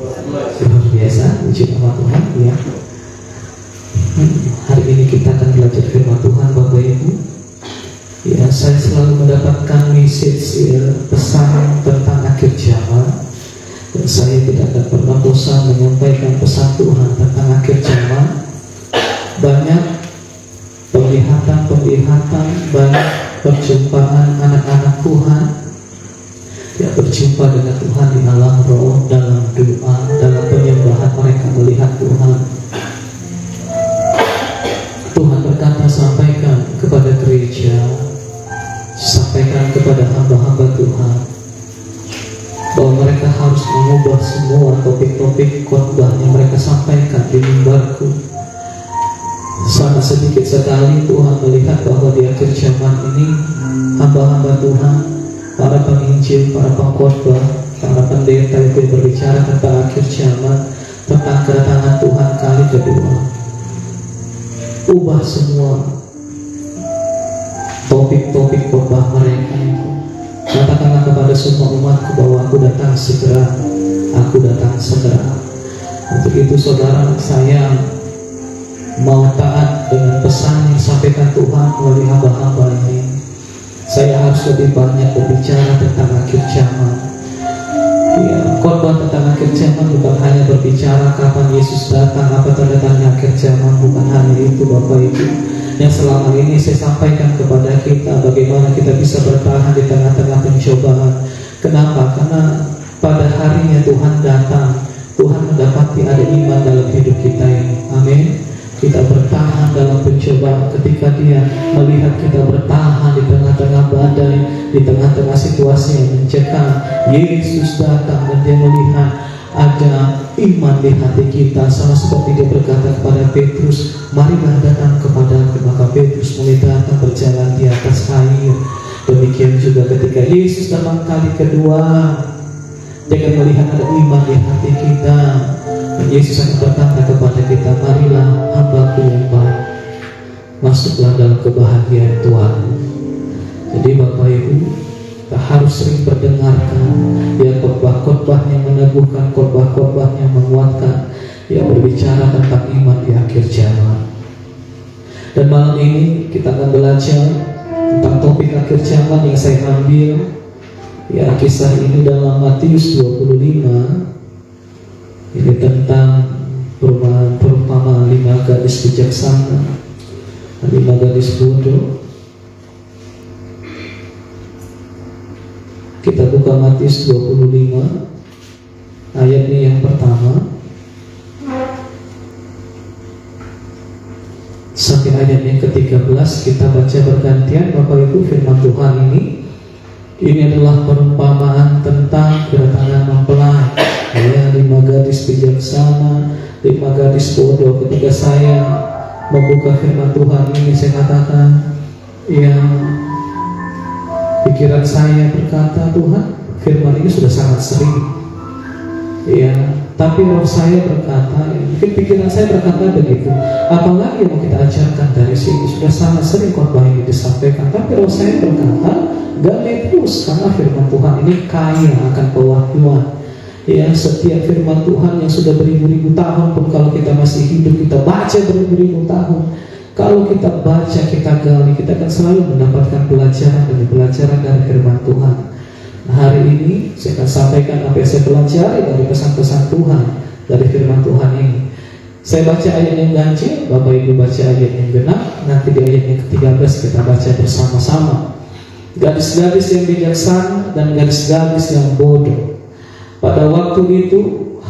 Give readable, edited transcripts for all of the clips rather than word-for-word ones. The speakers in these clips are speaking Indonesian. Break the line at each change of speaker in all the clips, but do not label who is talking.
Luar biasa, puji nama Tuhan ya. Hari ini kita akan belajar firman Tuhan Bapak Ibu. Ya, saya selalu mendapatkan message pesan tentang akhir zaman. Dan saya tidak akan pernah bosan menyampaikan pesan Tuhan tentang akhir zaman. Banyak penglihatan, banyak perjumpaan anak-anak Tuhan yang berjumpa dengan Tuhan di alam roh, dalam doa, dalam penyembahan mereka melihat Tuhan. Tuhan berkata, sampaikan kepada gereja, sampaikan kepada hamba-hamba Tuhan bahwa mereka harus mengubah semua topik-topik khotbah yang mereka sampaikan di mimbarku. Sangat sedikit sekali Tuhan melihat bahwa di akhir zaman ini hamba-hamba Tuhan, para penginjil, para pengkhotbah, para pendeta itu berbicara tentang akhir zaman, tentang kedatangan Tuhan kali kedua. Ubah semua topik-topik khotbah mereka itu. Katakanlah kepada semua umatku bahwa aku datang segera, aku datang segera. Untuk itu saudara, saya mau taat dengan pesan yang disampaikan Tuhan melalui hamba-hamba ini. Saya harus lebih banyak berbicara tentang akhir zaman. Ya, khotbah tentang akhir zaman bukan hanya berbicara kapan Yesus datang, apa tanda-tanda akhir zaman, bukan hanya itu Bapak Ibu. Yang selama ini saya sampaikan kepada kita, bagaimana kita bisa bertahan di tengah-tengah pencobaan. Kenapa? Karena pada harinya Tuhan datang, Tuhan mendapati ada iman dalam hidup kita ini. Amin. Kita bertahan dalam pencobaan ketika Dia melihat kita bertahan di tengah-tengah badai, di tengah-tengah situasi yang mencekam. Yesus datang dan Dia melihat ada iman di hati kita, sama seperti Dia berkata kepada Petrus, marilah datang kepadaku. Maka Petrus mulai datang berjalan di atas air. Demikian juga ketika Yesus datang kali kedua, Dia akan melihat ada iman di hati kita. Dan Yesus akan berkata kepada kita, marilah hambaku yang baik, masuklah dalam kebahagiaan Tuhan. Jadi Bapak Ibu, kita harus sering mendengarkan ya khotbah-khotbah yang meneguhkan, khotbah-khotbah yang menguatkan, yang berbicara tentang iman di akhir zaman. Dan malam ini kita akan belajar tentang topik akhir zaman yang saya ambil. Ya, kisah ini dalam Matius 25. Ini tentang perumpamaan 5 gadis bijaksana, 5 gadis bodoh. Kita buka Matius 25, ayatnya yang pertama sampai ayat yang ke-13. Kita baca bergantian Bapak Ibu firman Tuhan ini. Ini adalah perumpamaan tentang kedatangan mempelai. Ya, 5 gadis bijaksana, 5 gadis bodoh. Ketika saya membuka firman Tuhan ini, saya katakan, ya, pikiran saya berkata, Tuhan, firman ini sudah sangat sering. Ya, tapi roh saya berkata, mungkin pikiran saya berkata begitu, apalagi yang mau kita ajarkan dari sini, sudah sangat sering khotbah ini disampaikan. Tapi roh saya berkata, gali terus, karena firman Tuhan ini kaya akan pewahyuan. Ya, setiap firman Tuhan yang sudah beribu-ribu tahun pun, kalau kita masih hidup, kita baca beribu-ribu tahun, kalau kita baca, kita gali, kita akan selalu mendapatkan pelajaran dari firman Tuhan. Nah, hari ini saya akan sampaikan apa yang saya pelajari dari pesan-pesan Tuhan dari firman Tuhan ini. Saya baca ayat yang ganjil, Bapak Ibu baca ayat yang genap. Nanti di ayat yang ke-13 kita baca bersama-sama. Gadis-gadis yang bijaksana dan gadis-gadis yang bodoh. Pada waktu itu,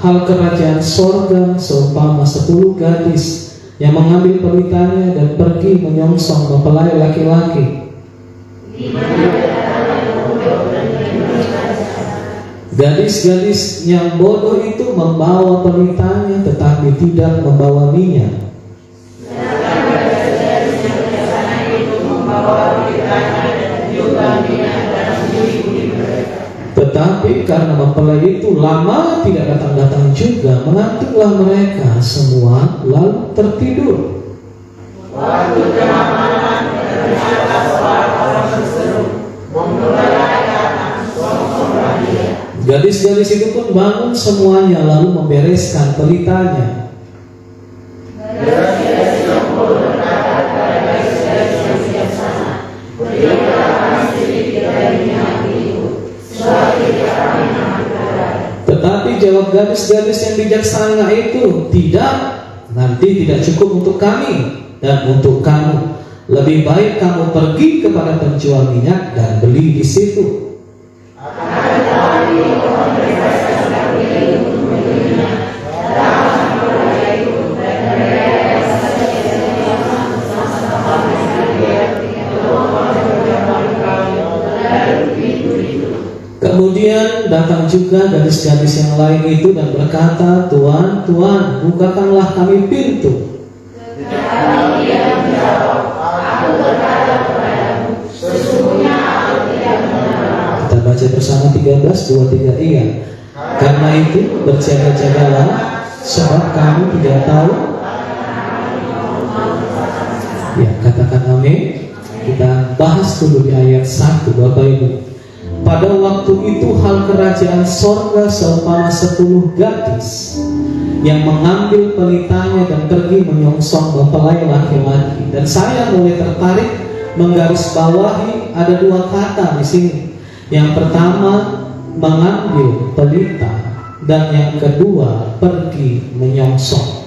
hal kerajaan sorga seumpama 10 gadis yang mengambil pelitanya dan pergi menyongsong mempelai laki-laki. Gadis-gadis yang bodoh itu membawa pelitanya tetapi tidak membawa minyak. Tetapi karena mempelai itu lama tidak datang-datang juga, mengantuklah mereka semua lalu tertidur. Waktu tengah malam terdengar suara orang berseru, mempelai datang, songsonglah dia. Gadis-gadis itu pun bangun semuanya lalu membereskan pelitanya. Tetapi jawab gadis-gadis yang bijaksana itu, tidak, nanti tidak cukup untuk kami dan untuk kamu. Lebih baik kamu pergi kepada penjual minyak dan beli di situ. Kemudian datang juga gadis-gadis yang lain itu dan berkata, Tuan, Tuan, bukakanlah kami pintu.
Tetapi dia menjawab, aku berkata kepadamu, sesungguhnya aku tidak mengenal.
Kita baca bersama 13:23. Iya. Karena itu berjaga-jagalah, sebab kamu tidak tahu. Ya, katakan amin. Kita bahas dulu di ayat 1, Bapak Ibu. Pada waktu itu hal kerajaan sorga seumpama 10 gadis yang mengambil pelitanya dan pergi menyongsong mempelai laki-laki. Dan saya mulai tertarik menggarisbawahi ada 2 kata di sini. Yang pertama mengambil pelita dan yang kedua pergi menyongsong.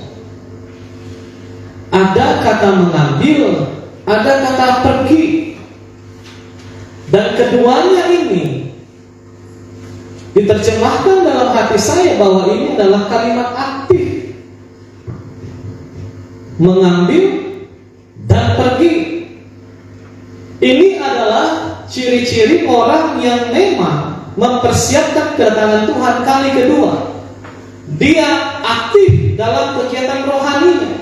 Ada kata mengambil, ada kata pergi. Dan keduanya ini diterjemahkan dalam hati saya bahwa ini adalah kalimat aktif. Mengambil dan pergi. Ini adalah ciri-ciri orang yang memang mempersiapkan kedatangan Tuhan kali kedua. Dia aktif dalam kegiatan rohaninya.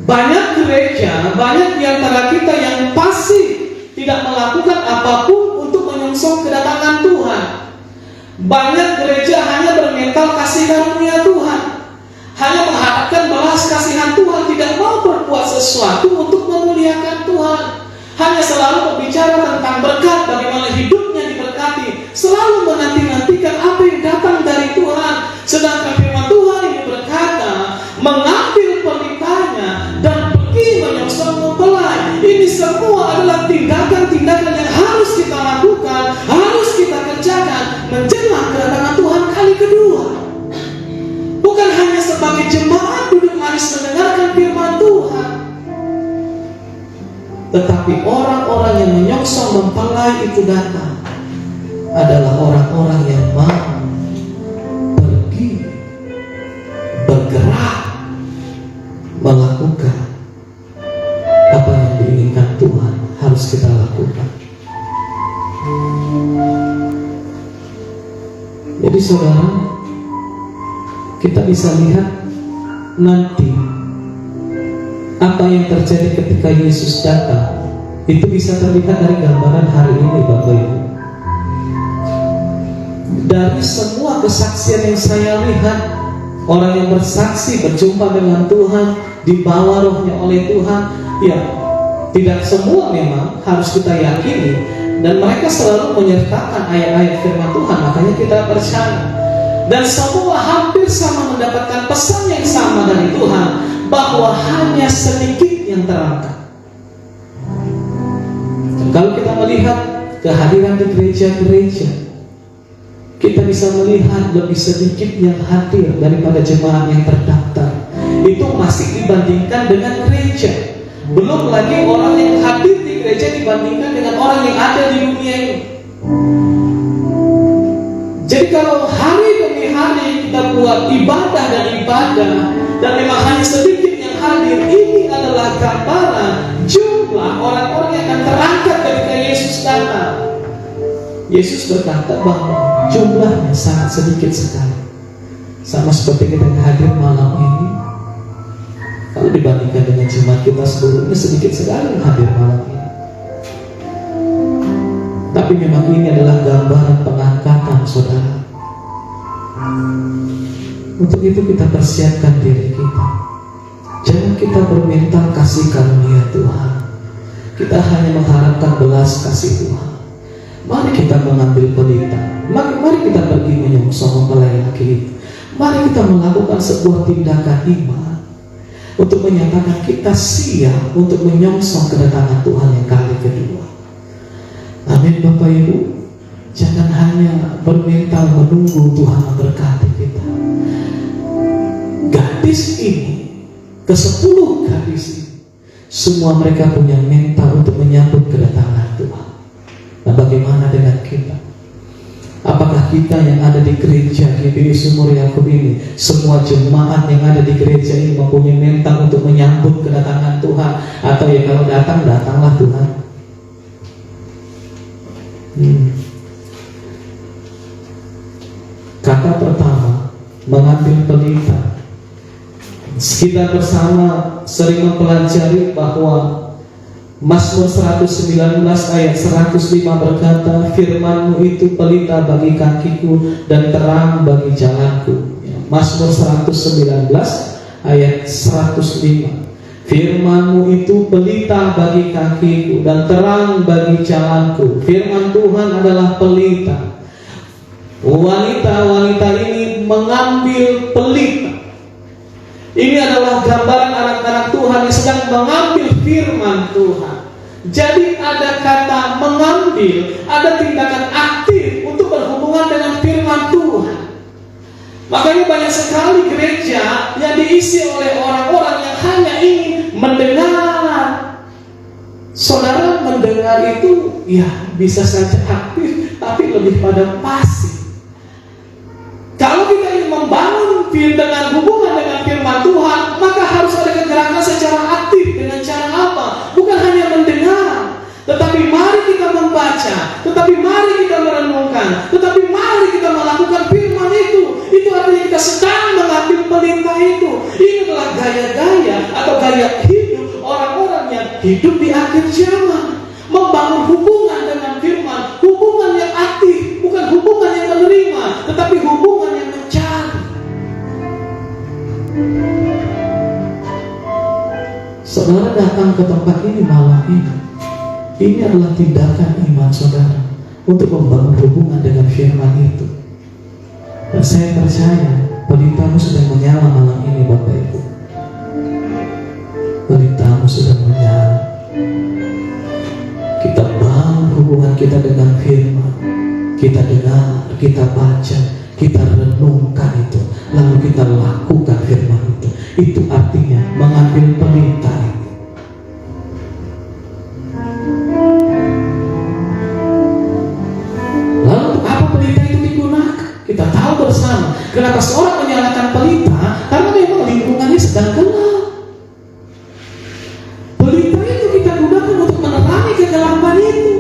Banyak gereja, banyak di antara kita yang pasif, tidak melakukan apapun untuk menyongsong kedatangan Tuhan. Banyak gereja hanya bermental kasih karunia Tuhan, hanya mengharapkan belas kasihan Tuhan, tidak mau berbuat sesuatu untuk memuliakan Tuhan. Hanya selalu berbicara tentang berkat, bagaimana hidupnya diberkati, selalu menanti-nantikan apa yang datang dari Tuhan. Sedangkan firman Tuhan ini berkata, mengambil pelitanya dan pergi menyongsong mempelai. Ini semua adalah tindakan-tindakan yang harus kita lakukan, harus kita kerjakan menjelang kedatangan Tuhan kali kedua. Bukan hanya sebagai jemaat duduk manis mendengarkan firman Tuhan, tetapi orang-orang yang menyongsong mempelai itu datang adalah orang-orang yang mau pergi, bergerak, melakukan apa yang diinginkan Tuhan harus kita lakukan. Jadi saudara, kita bisa lihat nanti apa yang terjadi ketika Yesus datang. Itu bisa terlihat dari gambaran hari ini, Bapak Ibu. Dari semua kesaksian yang saya lihat, orang yang bersaksi berjumpa dengan Tuhan, dibawa rohnya oleh Tuhan, ya tidak semua memang harus kita yakini, dan mereka selalu menyertakan ayat-ayat firman Tuhan, makanya kita percaya. Dan semua hampir sama mendapatkan pesan yang sama dari Tuhan, bahwa hanya sedikit yang terangkat. Dan kalau kita melihat kehadiran di gereja-gereja, kita bisa melihat lebih sedikit yang hadir daripada jemaat yang terdaftar. Itu masih dibandingkan dengan gereja. Belum lagi orang yang hadir di gereja dibandingkan dengan orang yang ada di dunia ini. Jadi kalau hari demi hari kita buat ibadah dan memang hanya sedikit yang hadir, ini adalah gambaran jumlah orang-orang yang akan terangkat ketika Yesus datang. Yesus berkata bahwa jumlahnya sangat sedikit sekali, sama seperti kita yang hadir malam ini. Kalau dibandingkan dengan jemaat kita sebelumnya, sedikit sekali yang hadir malam ini. Tapi memang ini adalah gambaran pengangkatan, saudara. Untuk itu kita persiapkan diri kita. Jangan kita bermental kasih karunia Tuhan. Kita hanya mengharapkan belas kasih Tuhan. Mari kita mengambil pelita. Mari kita pergi menyongsong mempelai laki itu. Mari kita melakukan sebuah tindakan iman untuk menyatakan kita siap untuk menyongsong kedatangan Tuhan yang kali kedua. Amin Bapak Ibu. Jangan hanya bermental menunggu Tuhan memberkati kita. Gadis ini, ke-10 gadis ini, semua mereka punya mental untuk menyambut kedatangan Tuhan. Nah, bagaimana dengan kita? Apakah kita yang ada di gereja GBI Sumur Yakub ini, semua jemaat yang ada di gereja ini mempunyai mental untuk menyambut kedatangan Tuhan? Atau ya kalau datang, datanglah Tuhan. Kata pertama, mengambil pelita. Kita bersama sering mempelajari bahwa Mazmur 119 ayat 105 berkata, firman-Mu itu pelita bagi kakiku dan terang bagi jalanku. Mazmur 119 ayat 105. Firman-Mu itu pelita bagi kakiku dan terang bagi jalanku. Firman Tuhan adalah pelita. Wanita-wanita ini mengambil pelita. Ini adalah gambaran anak-anak Tuhan yang sedang mengambil firman Tuhan. Jadi ada kata mengambil, ada tindakan aktif untuk berhubungan dengan firman Tuhan. Makanya banyak sekali gereja yang diisi oleh orang-orang yang hanya ingin mendengar. Saudara, mendengar itu ya bisa saja aktif, tapi lebih pada pasif. Kalau kita ingin membangun dengan hubungan dengan firman Tuhan, maka harus ada kegerakan secara aktif. Dengan cara apa? Bukan hanya mendengar, tetapi mari kita membaca, tetapi mari kita merenungkan, tetapi mari kita melakukan firman itu. Itu artinya kita sedang mengambil pelita itu. Ini adalah gaya-gaya atau gaya hidup orang-orang yang hidup di akhir zaman, membangun hubungan dengan firman, hubungan yang aktif, bukan hubungan yang menerima, tetapi hubungan yang mencari. Saudara datang ke tempat ini malam ini adalah tindakan iman saudara untuk membangun hubungan dengan firman itu. Dan saya percaya pelitamu sedang menyala malam ini Bapak Ibu. Pelitamu sedang menyala. Kita bangun hubungan kita dengan firman. Kita dengar, kita baca, kita renungkan itu, lalu kita lakukan firman itu. Itu artinya mengambil pelita itu. Lalu untuk apa pelita itu digunakan? Kita tahu bersama. Kenapa seorang menyalakan pelita? Karena memang lingkungannya sedang gelap. Pelita itu kita gunakan untuk menerangi kegelapan itu.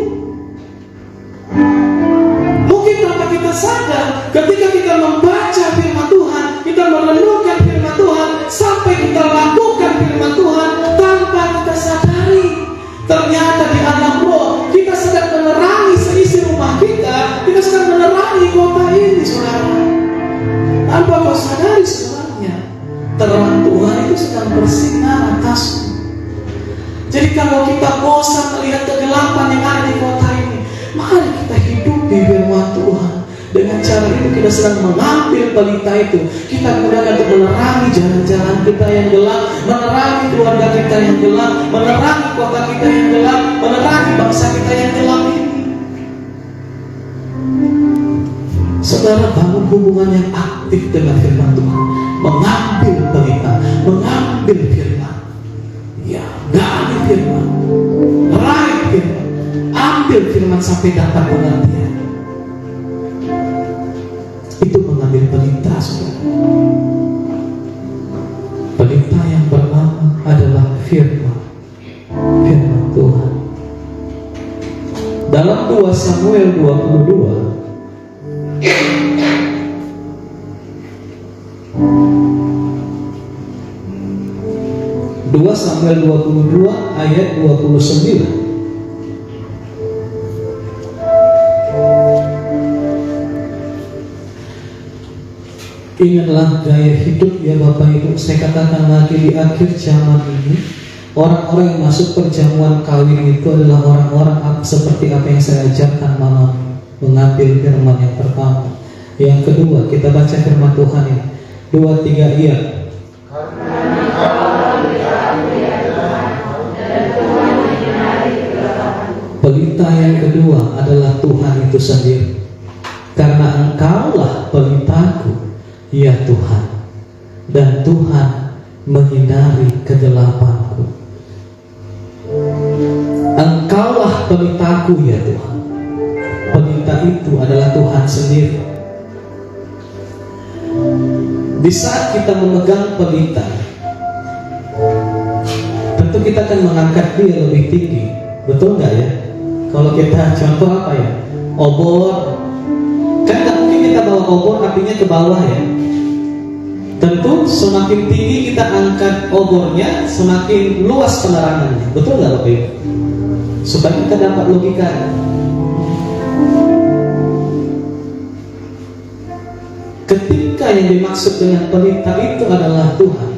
Mungkin tanpa kita sadar, ketika kita membaca firman Tuhan, kita merenungkan firman Tuhan, sampai kita lakukan firman Tuhan tanpa kita sadari, ternyata di alam roh kita sedang menerangi seisi rumah kita sedang menerangi kota ini, saudara. Tanpa kau sadari sebenarnya terang Tuhan itu sedang bersinar atasmu. Jadi kalau kita bosan melihat kegelapan yang ada di kota ini, mari kita hidupi firman Tuhan. Dengan cara itu kita sedang mengambil pelita itu. Kita gunakan untuk menerangi jalan-jalan kita yang gelap, menerangi keluarga kita yang gelap, menerangi kota kita yang gelap, menerangi bangsa kita yang gelap ini. Saudara, bangun hubungan yang aktif dengan firman Tuhan. Mengambil pelita, mengambil firman. Ya, gali firman, raih firman, ambil firman sampai dapat pengertian. Itu mengambil pelita, saudara. Pelita yang pertama adalah firman Tuhan. Dalam 2 Samuel 22 2 Samuel 22 ayat 29. Ini adalah gaya hidup ya Bapak Ibu. Saya katakan lagi, di akhir zaman ini orang-orang yang masuk perjamuan kawin itu adalah orang-orang seperti apa yang saya ajarkan malam. mengambil firman yang pertama. Yang kedua, kita baca firman Tuhan ini. 2, 3, iya. Pelita yang kedua adalah Tuhan itu sendiri. Karena Engkaulah pelitaku, ya Tuhan, dan Tuhan menyinari kegelapanku. Engkaulah pelitaku, ya Tuhan. Pelita itu adalah Tuhan sendiri. Di saat kita memegang pelita, tentu kita akan mengangkat dia lebih tinggi. Betul nggak ya? Kalau kita contoh apa ya? Obor, kan nggak mungkin kita bawa obor apinya ke bawah ya. Tentu semakin tinggi kita angkat obornya, semakin luas penerangannya. Betul nggak Bapak Ibu? Supaya kita dapat logika. Ketika yang dimaksud dengan pelita itu adalah Tuhan.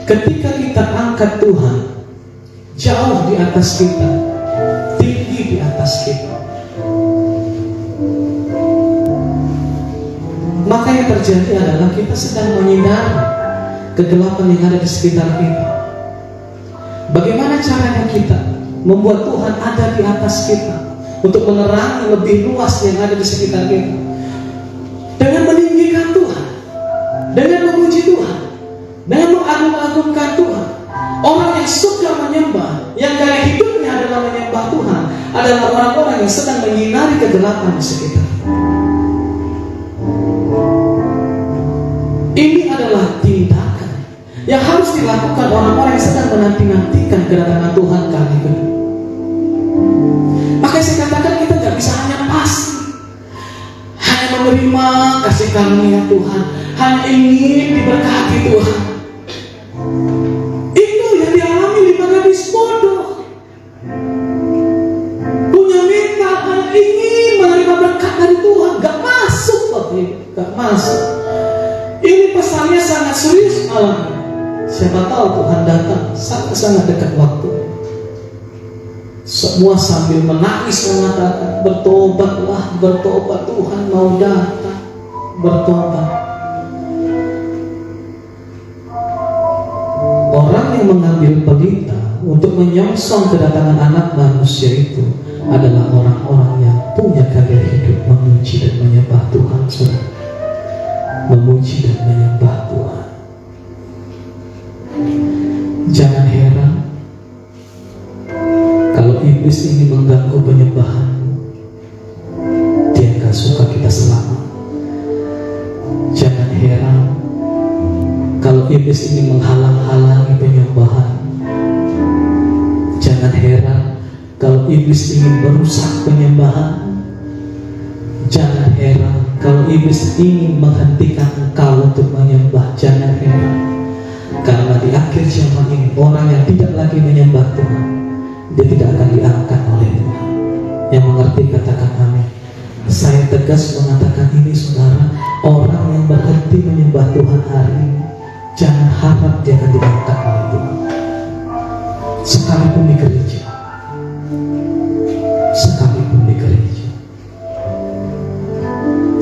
Ketika kita angkat Tuhan jauh di atas kita, tinggi di atas kita, maka yang terjadi adalah kita sedang menyinari kegelapan yang ada di sekitar kita. Bagaimana caranya kita membuat Tuhan ada di atas kita untuk menerangi lebih luas yang ada di sekitar kita? Dengan meninggikan Tuhan, dengan memuji Tuhan, dengan mengagung-agungkan Tuhan. Orang yang suka menyembah, yang gaya hidupnya adalah menyembah Tuhan, adalah orang-orang yang sedang menyinari kegelapan di sekitar. Ini adalah tindakan yang harus dilakukan orang-orang yang sedang menanti-nantikan kedatangan Tuhan kali ini. Makanya saya katakan kita gak bisa hanya pasif, hanya menerima kasih karunia Tuhan, hanya ingin diberkati Tuhan. Itu yang dialami 5 gadis bodoh. Punya mental hanya ingin menerima berkat dari Tuhan, gak masuk Bapak Ibu, gak masuk. Ini pesannya sangat serius malam ini. Siapa tahu Tuhan datang sangat-sangat dekat waktu. Semua sambil menangis mengatakan, bertobatlah, bertobat, Tuhan mau datang, bertobat. Orang yang mengambil pelita untuk menyongsong kedatangan anak manusia itu adalah orang-orang yang punya gaya hidup memuji dan menyembah Tuhan. Saudara, memuji dan menyembah Tuhan. Jangan heran kalau iblis ingin mengganggu penyembahanmu. Dia gak suka kita selamat. Jangan heran kalau iblis ingin menghalang-halangi penyembahan. Jangan heran kalau iblis ingin merusak penyembahan. Jangan heran kalau iblis ingin menghentikan engkau untuk menyembah. Jangan heran, karena di akhir zaman ini orang yang tidak lagi menyembah Tuhan, dia tidak akan diangkat oleh Tuhan. Yang mengerti katakan amin. Saya tegas mengatakan ini saudara, orang yang berhenti menyembah Tuhan hari ini, jangan harap dia akan diangkat oleh Tuhan. Sekalipun di gereja, sekalipun di gereja.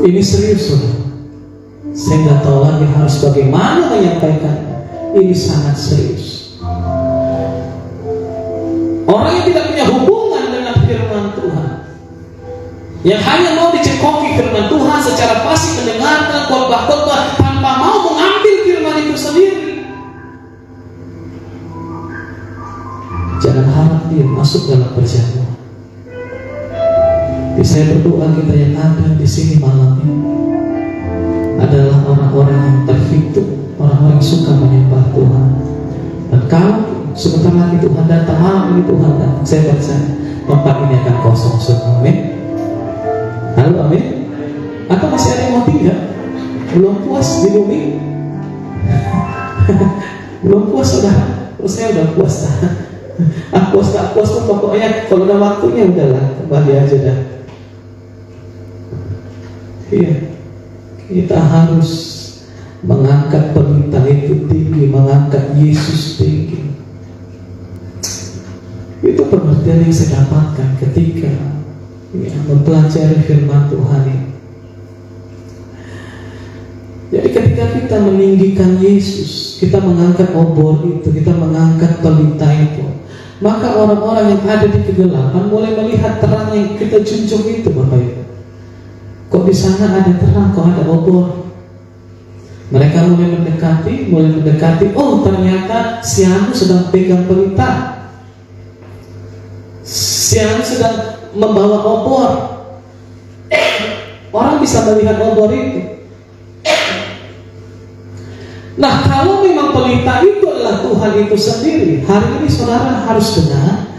Ini serius saudara. Saya nggak tahu lagi harus bagaimana menyampaikan. Ini sangat serius. Orang yang tidak punya hubungan dengan firman Tuhan, yang hanya mau dicekoki firman Tuhan secara pasif, mendengarkan khotbah-khotbah tanpa mau mengambil firman itu sendiri, jangan harap dia masuk dalam perjamuan. Saya berdoa kita yang ada di sini malam ini adalah orang-orang yang terhitung, orang-orang yang suka menyembah Tuhan. Dan kalau sebentar lagi Tuhan datang, malam ini Tuhan datang, saya percaya tempat ini akan kosong semua. Amin. Halo, amin. Atau masih ada yang mau tinggal? Belum puas di bumi? Belum puas saudara? Terus saya udah puas. Puas tak puas pun pokoknya kalau udah waktunya udahlah, kembali aja dah. Iya, kita harus mengangkat pelita itu tinggi, mengangkat Yesus tinggi. Itu pengertian yang saya dapatkan ketika ya, mempelajari firman Tuhan ini. Jadi ketika kita meninggikan Yesus, kita mengangkat obor itu, kita mengangkat pelita itu, maka orang-orang yang ada di kegelapan mulai melihat terang yang kita junjung itu, Bapak Ibu. Kok di sana ada terang, kok ada obor? Mereka mulai mendekati. Oh, ternyata si Anu sedang pegang pelita. Si Anu sedang membawa obor. Orang bisa melihat obor itu. Nah, kalau memang pelita itu adalah Tuhan itu sendiri, hari ini saudara harus benar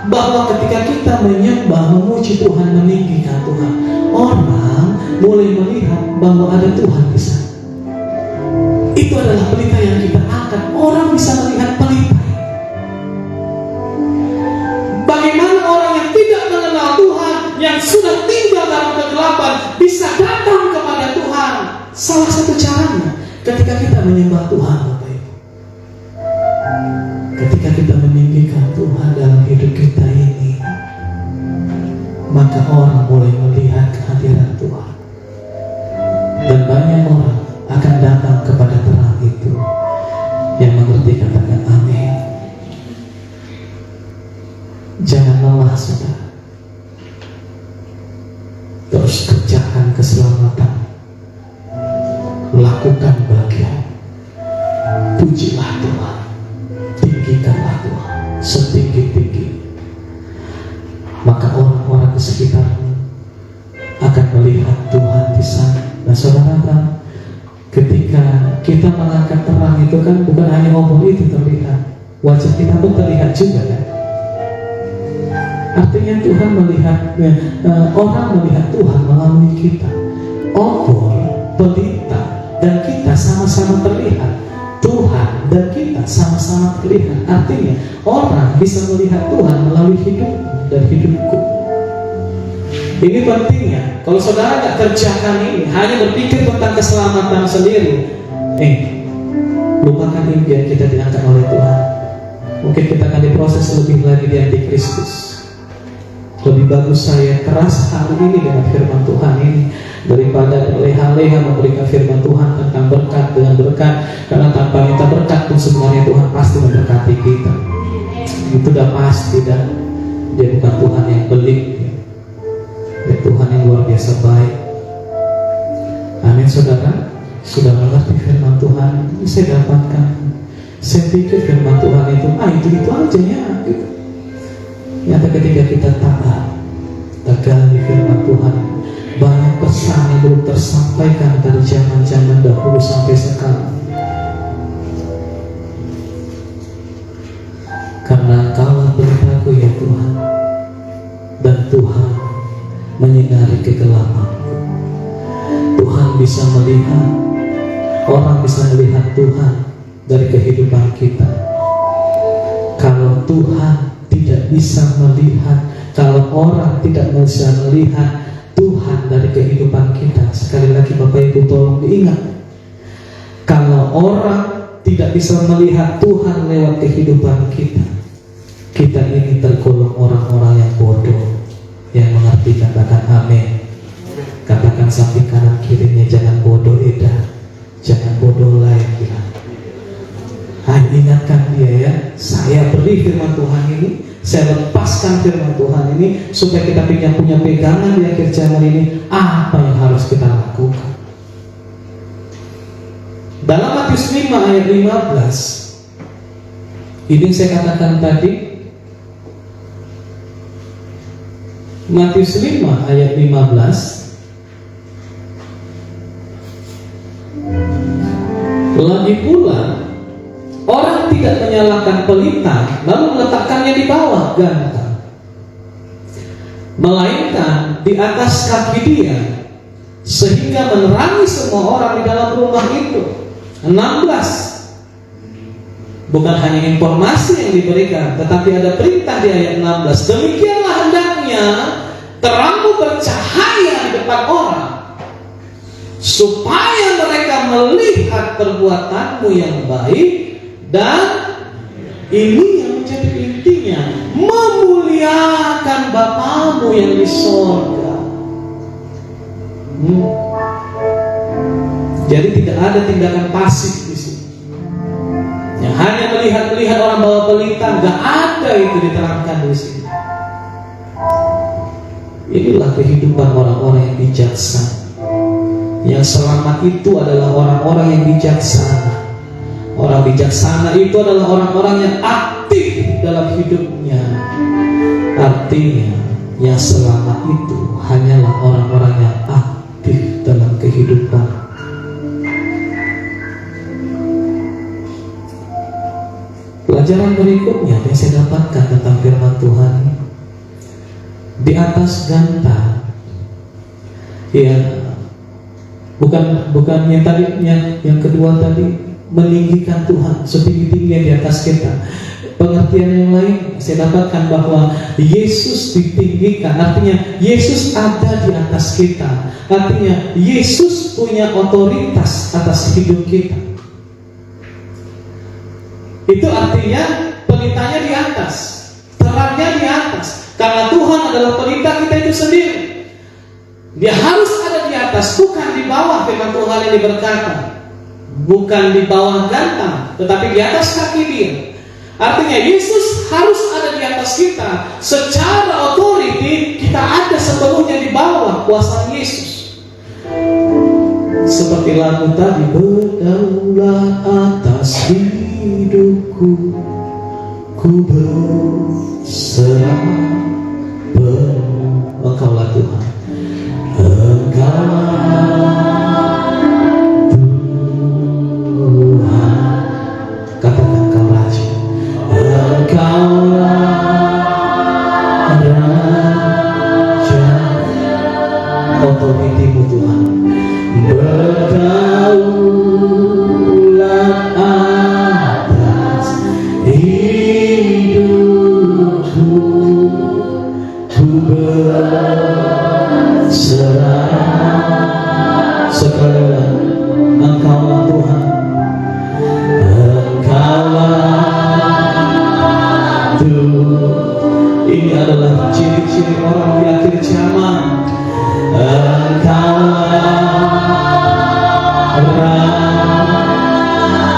bahwa ketika kita menyembah, memuji Tuhan, meninggikan Tuhan, orang mulai melihat bahwa ada Tuhan di sana. Itu adalah pelita yang kita angkat. Orang bisa melihat pelita. Bagaimana orang yang tidak mengenal Tuhan, yang sudah tinggal dalam kegelapan, bisa datang kepada Tuhan? Salah satu caranya ketika kita menyembah Tuhan, Bapak Ibu. Ketika kita meninggikan Tuhan dalam hidup kita ini, maka orang mulai melihat kehadiran Tuhan. Dan banyak orang akan datang kepada terang itu. Yang mengerti katakan amin. Jangan lelah, saudara. Terus kerjakan keselamatan. Lakukan bagian. Pujilah Tuhan. Tinggikanlah Tuhan setinggi-tinggi. Maka orang-orang di sekitarmu akan melihat Tuhan di sana. Nah, saudara kan, ketika kita mengangkat terang itu kan bukan hanya obor itu terlihat, wajah kita pun terlihat juga kan. Artinya Tuhan melihat, orang melihat Tuhan melalui kita. Obor, pelita, dan kita sama-sama terlihat. Tuhan dan kita sama-sama terlihat. Artinya orang bisa melihat Tuhan melalui hidupmu dan hidupku. Ini pentingnya. Kalau saudara tidak kerjakan ini, hanya berpikir tentang keselamatan sendiri, lupakan impian kita diangkat oleh Tuhan. Mungkin kita akan diproses lebih lagi di Antikristus. Lebih bagus saya keras hari ini dengan firman Tuhan ini daripada berleha-leha memberikan firman Tuhan tentang berkat dengan berkat. Karena tanpa minta berkat pun sebenarnya Tuhan pasti memberkati kita. Itu udah pasti, dan dia bukan Tuhan yang pelik. Dan Tuhan yang luar biasa baik. Amin, saudara. Sudah mengerti firman Tuhan, saya dapatkan. Saya pikir firman Tuhan itu itu aja ya gitu. Nyata ketika kita taat gali firman Tuhan, banyak pesan yang belum tersampaikan dari zaman-zaman dahulu sampai sekarang. Karena Kaulah pelitaku ya Tuhan, dan Tuhan menyinari kegelapanku. Tuhan bisa melihat, orang bisa melihat Tuhan dari kehidupan kita. Kalau Tuhan tidak bisa melihat, kalau orang tidak bisa melihat Tuhan dari kehidupan kita, sekali lagi Bapak Ibu tolong diingat, kalau orang tidak bisa melihat Tuhan lewat kehidupan kita, kita ini tergolong orang-orang yang bodoh. Yang mengerti katakan amin. Katakan samping kanan kirinya, jangan bodoh edah, jangan bodoh lain bilang. Ingatkan dia ya, saya beri firman Tuhan ini, saya lepaskan firman Tuhan ini supaya kita punya pegangan di akhir zaman ini. Apa yang harus kita lakukan? Dalam Matius 5 ayat 15, ini saya katakan tadi, Matius 5 ayat 15, lagi pula orang tidak menyalakan pelita lalu meletakkannya di bawah gantang, melainkan di atas kaki dia, sehingga menerangi semua orang di dalam rumah itu. 16. Bukan hanya informasi yang diberikan, tetapi ada perintah di ayat 16. Demikianlah hendaknya terangmu bercahaya di depan orang, supaya mereka melihat perbuatanmu yang baik, dan ini yang menjadi intinya, memuliakan Bapamu yang di sorga. Jadi tidak ada tindakan pasif di sini. Yang hanya melihat orang bawa pelita, nggak ada itu diterangkan di sini. Inilah kehidupan orang-orang yang bijaksana. Yang selamat itu adalah orang-orang yang bijaksana. Orang bijaksana itu adalah orang-orang yang aktif dalam hidupnya. Artinya yang selamat itu hanyalah orang-orang yang aktif dalam kehidupan. Pelajaran berikutnya yang saya dapatkan tentang firman Tuhan, di atas ganta, ya, bukan yang tadi, yang kedua tadi, meninggikan Tuhan setinggi-tingginya di atas kita. Pengertian yang lain saya dapatkan bahwa Yesus ditinggikan, artinya Yesus ada di atas kita, artinya Yesus punya otoritas atas hidup kita. Itu artinya pelitanya di atas, terangnya di atas, karena Tuhan adalah pelita kita itu sendiri. Dia harus ada di atas, bukan di bawah. Firman Tuhan yang berkata, bukan di bawah gantang, tetapi di atas kaki dia. Artinya Yesus harus ada di atas kita. Secara otoriti kita ada sepenuhnya di bawah kuasa Yesus. Seperti lagu tadi, berdaulat atas hidupku, ku berserah penuh. Engkaulah Tuhan, Engkaulah Tuhan. Katakan Kau Raja, Engkaulah Raja. Otoritimu Tuhan, berdaulat atas hidupku, ku berserah. Sekali lagi, Engkaulah Tuhan, Engkaulah Tuhan. Ini adalah ciri-ciri orang di akhir zaman.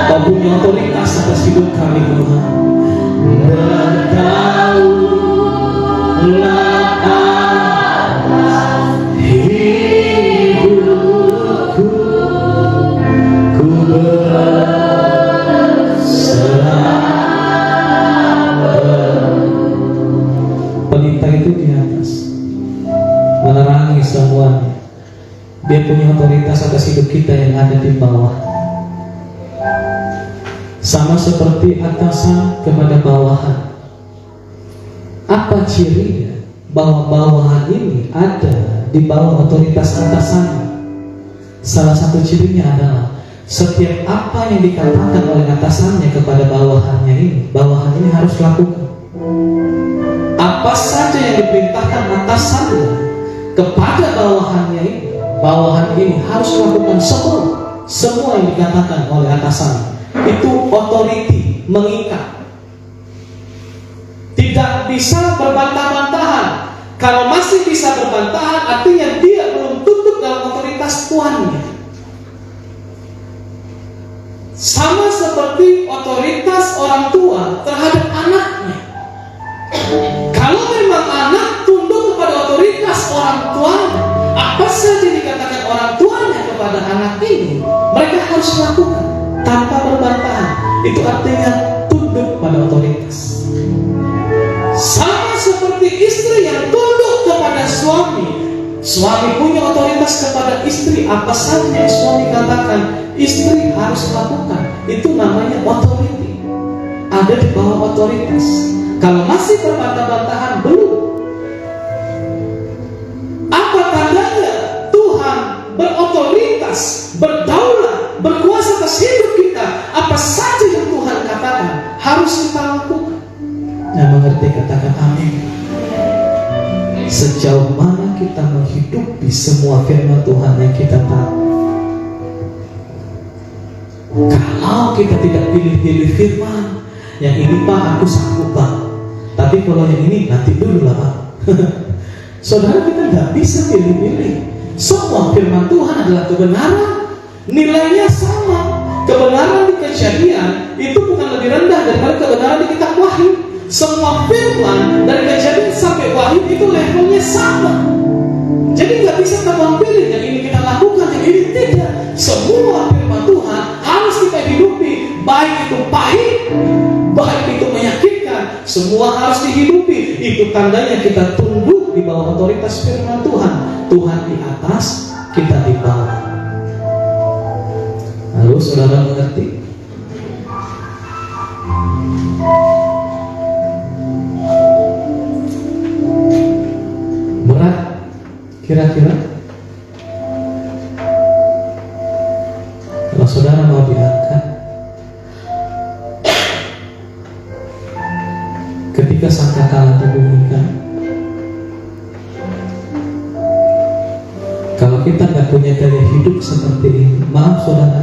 Kau punya otoritas atas hidup kami Tuhan. Berdaulat atas hidupku, ku berserah. Pelita itu di atas, menerangi semuanya. Dia punya otoritas atas hidup kita yang ada di bawah. Sama seperti atasan kepada bawahan. Apa cirinya bahwa bawahan ini ada di bawah otoritas atasannya? Salah satu cirinya adalah setiap apa yang dikatakan oleh atasannya kepada bawahannya ini, bawahan ini harus lakukan. Apa saja yang diperintahkan atasannya kepada bawahannya ini, bawahan ini harus melakukan semua yang dikatakan oleh atasannya. Itu otoriti, mengikat. Tidak bisa berbantah-bantahan. Kalau masih bisa berbantahan, artinya dia belum tunduk dalam otoritas tuannya. Sama seperti otoritas orang tua terhadap anaknya. Kalau memang anak tunduk kepada otoritas orang tuanya, apa saja dikatakan orang tuanya kepada anak ini, mereka harus lakukan tanpa berbantahan. Itu artinya tunduk pada otoritas. Sama seperti istri yang tunduk kepada suami. Suami punya otoritas kepada istri. Apa saja yang suami katakan, istri harus lakukan. Itu namanya otoriti. Ada di bawah otoritas. Kalau masih berbantah-bantahan, belum. Apa tandanya Tuhan berotoritas, berdaulat, berkuasa atas hidup kita? Apa saja yang Tuhan katakan harus kita lakukan. Yang mengerti katakan amin. Sejauh mana kita menghidupi semua firman Tuhan yang kita tahu. Kalau kita tidak pilih-pilih firman, yang ini Pak aku sanggup Pak, tapi kalau yang ini nanti dulu lah Pak. Saudara, kita nggak bisa pilih-pilih. Semua firman Tuhan adalah kebenaran, nilainya sama. Kebenaran di Kejadian itu bukan lebih rendah daripada kebenaran di kitab Wahyu. Semua firman dari Kejadian sampai Wahyu itu levelnya sama. Jadi nggak bisa kita pilih yang ini kita lakukan, yang ini tidak. Semua firman Tuhan harus kita hidupi, baik itu pahit, baik itu menyakitkan, semua harus dihidupi. Itu tandanya kita tunduk di bawah otoritas firman Tuhan. Tuhan di atas, kita di bawah. Lalu saudara mengerti? Berat kira-kira? Kalau saudara mau diangkat, ketika sangkakala dibunyikan, kalau kita nggak punya gaya hidup seperti ini, maaf saudara,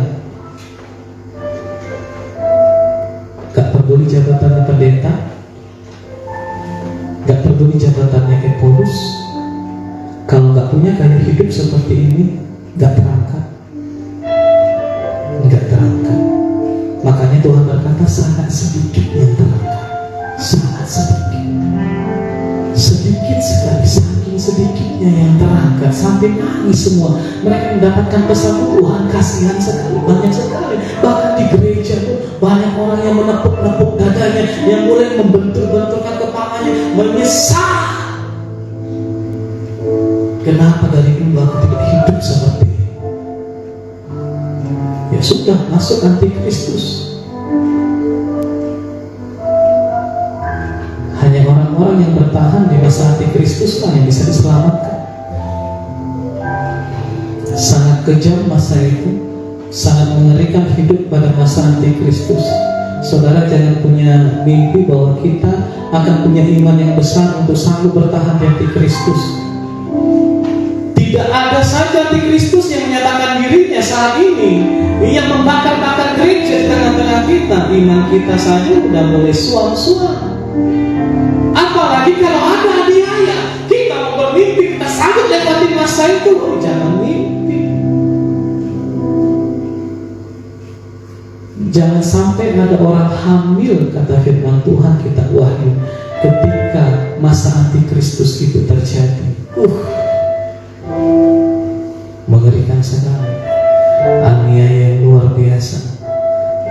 gak peduli jabatannya pendeta, gak peduli jabatannya Epolus, kalau gak punya gaya hidup seperti ini, gak terangkat. Makanya Tuhan berkata sangat sedikit yang terangkat, sangat sedikit, sedikit sekali, saking sedikitnya yang terangkat sampai nangis semua. Mereka mendapatkan pesan Tuhan, kasihan sekali, banyak sekali. Bahkan di gereja tuh banyak orang yang menepuk-nepuk dadanya, yang mulai membentur-benturkan kepalanya, menyesal. Kenapa dari dulu aku tidak hidup seperti ini? Ya sudah, masuk antikristus. Hanya orang-orang yang bertahan di masa antikristus lah yang bisa diselamatkan. Sangat kejam masa itu, sangat mengerikan hidup pada masa antikristus. Saudara jangan punya mimpi bahwa kita akan punya iman yang besar untuk sanggup bertahan di antikristus. Tidak ada saja antikristus yang menyatakan dirinya saat ini, yang membakar-bakar gereja di tengah-tengah kita. Iman kita saja sudah mulai suam-suam. Apalagi kalau ada aniaya, kita mau bermimpi, kita sanggup lewatin masa itu. Jangan mimpi. Jangan sampai ada orang hamil, kata firman Tuhan kita Wahyu, ketika masa antikristus itu terjadi. Mengerikan sekali, aniaya yang luar biasa.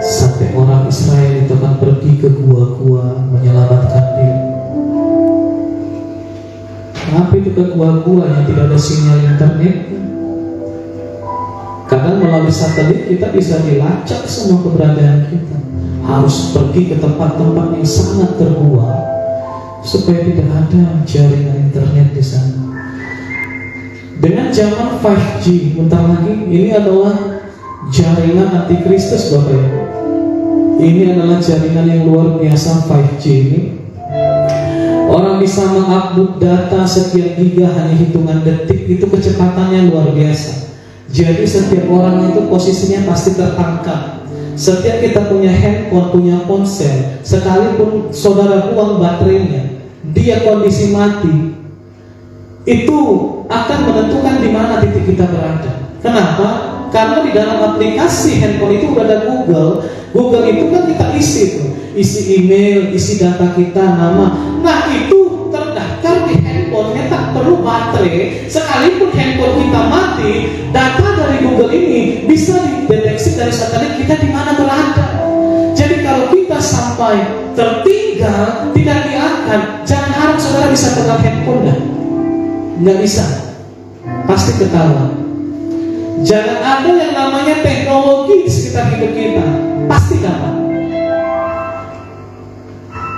Sampai orang Israel itu akan pergi ke gua-gua menyelamatkan diri. Kenapa itu ke gua-gua yang tidak ada sinyal internet? Kadang melalui satelit kita bisa dilacak semua keberadaan kita. Harus pergi ke tempat-tempat yang sangat terbuang supaya tidak ada jaringan internet di sana. Dengan zaman 5G, bentar lagi, ini adalah jaringan antikristus Bapak Ibu. Ini adalah jaringan yang luar biasa 5G ini. Orang bisa mengupload data sekian giga hanya hitungan detik, itu kecepatannya luar biasa. Jadi setiap orang itu posisinya pasti tertangkap. Setiap kita punya handphone, punya ponsel, sekalipun saudara buang baterainya, dia kondisi mati, itu akan menentukan di mana titik kita berada. Kenapa? Karena di dalam aplikasi handphone itu udah ada Google. Google itu kan kita isi tuh, isi email, isi data kita, nama. Nah itu terdaftar di handphonenya, tak perlu baterai. Sekalipun handphone kita mati, data dari Google ini bisa dideteksi dari satelit kita di mana berada. Jadi kalau kita sampai tertinggal, tidak diangkat, jangan harap saudara bisa pegang handphone dah. Nggak bisa, pasti ketahuan. Jangan ada yang namanya teknologi di sekitar hidup kita, pasti dapat.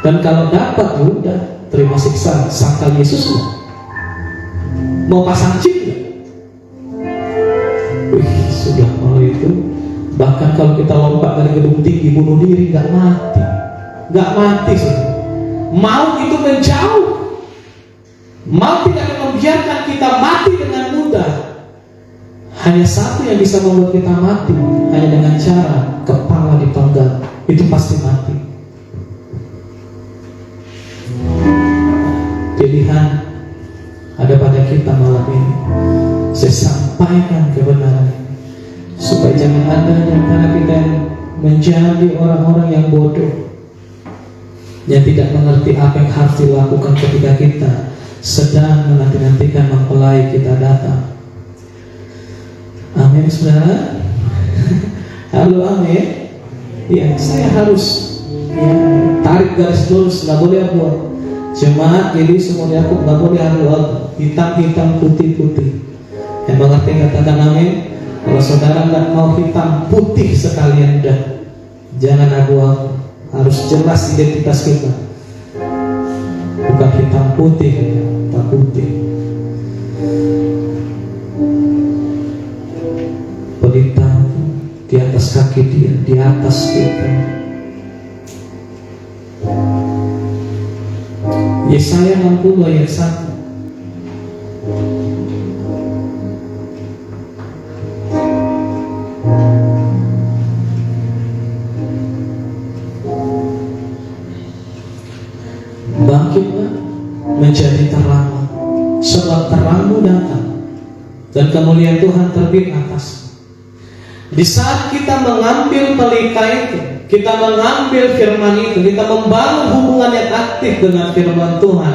Dan kalau dapat, udah terima siksa sangkal Yesus. Mau pasang chip nggak? Sudah kalau itu. Bahkan kalau kita lompat dari gedung tinggi bunuh diri, nggak mati sih. Maut itu menjauh. Maut tidak akan membiarkan kita mati dengan mudah. Hanya satu yang bisa membuat kita mati, hanya dengan cara kepala dipenggal. Itu pasti mati. Pilihan menjadi orang-orang yang bodoh, yang tidak mengerti apa yang harus dilakukan ketika kita sedang menanti-nantikan mempelai kita datang. Amin, saudara. Halo, amin. Ya, saya harus tarik garis lurus, nggak boleh buat jemaat jadi semua aku nggak boleh abu-abu, hitam-hitam, putih-putih. Yang mengerti katakan amin. Kalau saudara nggak mau hitam putih sekalian, dah jangan abu-abu, harus jelas identitas kita, bukan hitam putih, hitam putih. Pelita di atas kaki dia, di atas kita. Yesaya 60 ayat 1. Bangkitlah menjadi terang, sebab terangmu datang dan kemuliaan Tuhan terbit atas. Di saat kita mengambil pelita itu, kita mengambil firman itu, kita membangun hubungan yang aktif dengan firman Tuhan,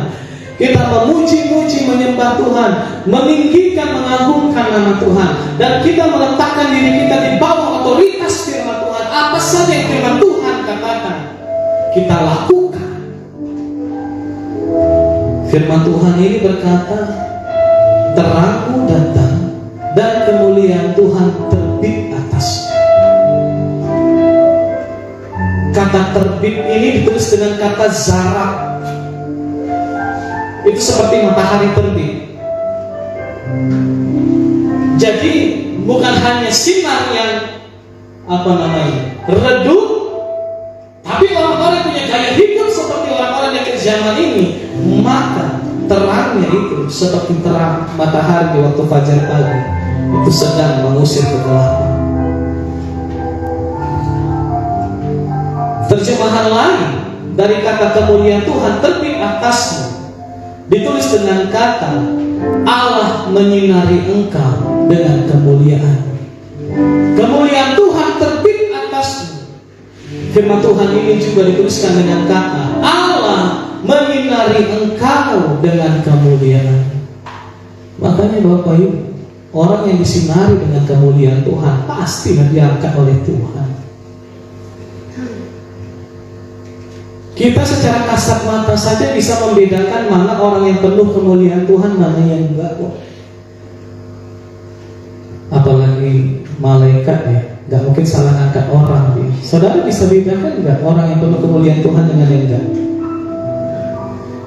kita memuji-muji, menyembah Tuhan, meninggikan, mengagungkan nama Tuhan, dan kita meletakkan diri kita di bawah otoritas firman Tuhan. Apa saja yang firman Tuhan katakan, kita lakukan. Firman Tuhan ini berkata, terangmu datang dan kemuliaan Tuhan terbit atas. Kata terbit ini ditulis dengan kata zarak. Itu seperti matahari terbit. Jadi bukan hanya sinar yang redup, tapi orang-orang punya gaya hidup seperti orang-orang yang ke zaman ini, maka terangnya itu seperti terang matahari di waktu fajar pagi, itu sedang mengusir kegelapan. Terjemahan lain dari kata kemuliaan Tuhan terbit atasmu ditulis dengan kata Allah menyinari engkau dengan kemuliaan. Kemuliaan Tuhan terbit atasmu. Firman Tuhan ini juga dituliskan dengan kata Allah menyinari engkau dengan kemuliaan. Makanya Bapak Ibu, orang yang disinari dengan kemuliaan Tuhan pasti diangkat oleh Tuhan. Kita secara kasat mata saja bisa membedakan mana orang yang penuh kemuliaan Tuhan, mana yang enggak. Apalagi malaikat ya, enggak mungkin salah angkat orang. Saudara bisa bedakan enggak orang yang penuh kemuliaan Tuhan dengan yang enggak?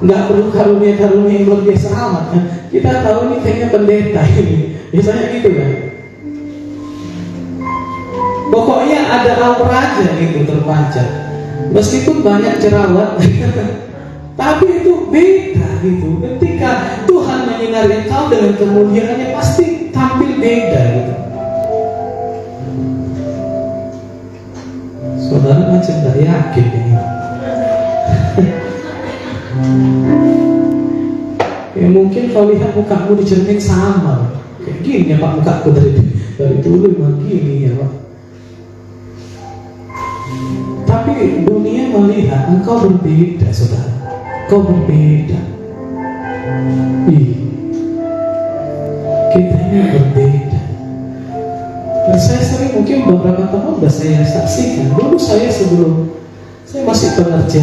Enggak perlu karunia-karunia yang luar biasa amat kan? Kita tahu ini kayaknya pendeta ini, biasanya gitu kan. Pokoknya ada aura aja gitu terpancar. Meskipun banyak jerawat, tapi itu beda gitu. Ketika Tuhan menyinari engkau dengan kemuliaannya, pasti tampil beda gitu. Saudara macam tidak yakin ini. Ya mungkin kalau lihat mukamu di cermin sama, kayak gini ya Pak, mukaku dari dulu memang gini ya Pak. Tapi dunia melihat engkau berbeda, saudara. Kau berbeda. Kita ini berbeda. Dan saya sering, mungkin beberapa tahun sudah saya saksikan. Dulu saya sebelum saya masih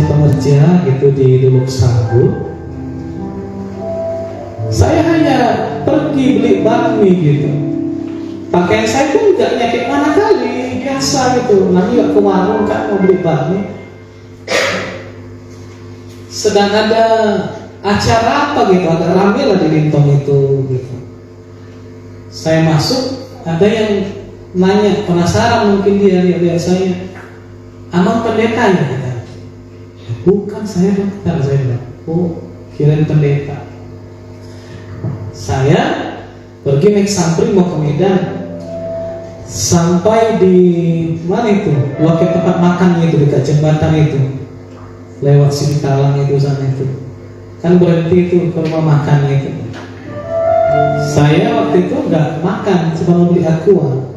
pengerja gitu di Duluk Sagu, saya hanya pergi beli bakmi gitu. Pakaian saya pun nggak nyakit mana kali, biasa gitu. Nanti nggak ke warung kan mau beli bakmi. Sedang ada acara apa gitu, agak rame lah di Lintong itu gitu. Saya masuk, ada yang nanya, penasaran mungkin dia lihat saya, Amang pendeta ya? Kata. Bukan, saya dokter. Saya bilang, oh kirain pendeta. Saya pergi naik sampring mau ke Medan, sampai di mana itu, loket tempat makan itu dekat jembatan itu, lewat Singkalang itu sana itu, kan berhenti itu ke rumah makan itu. Saya waktu itu nggak makan, cuma mau beli aqua.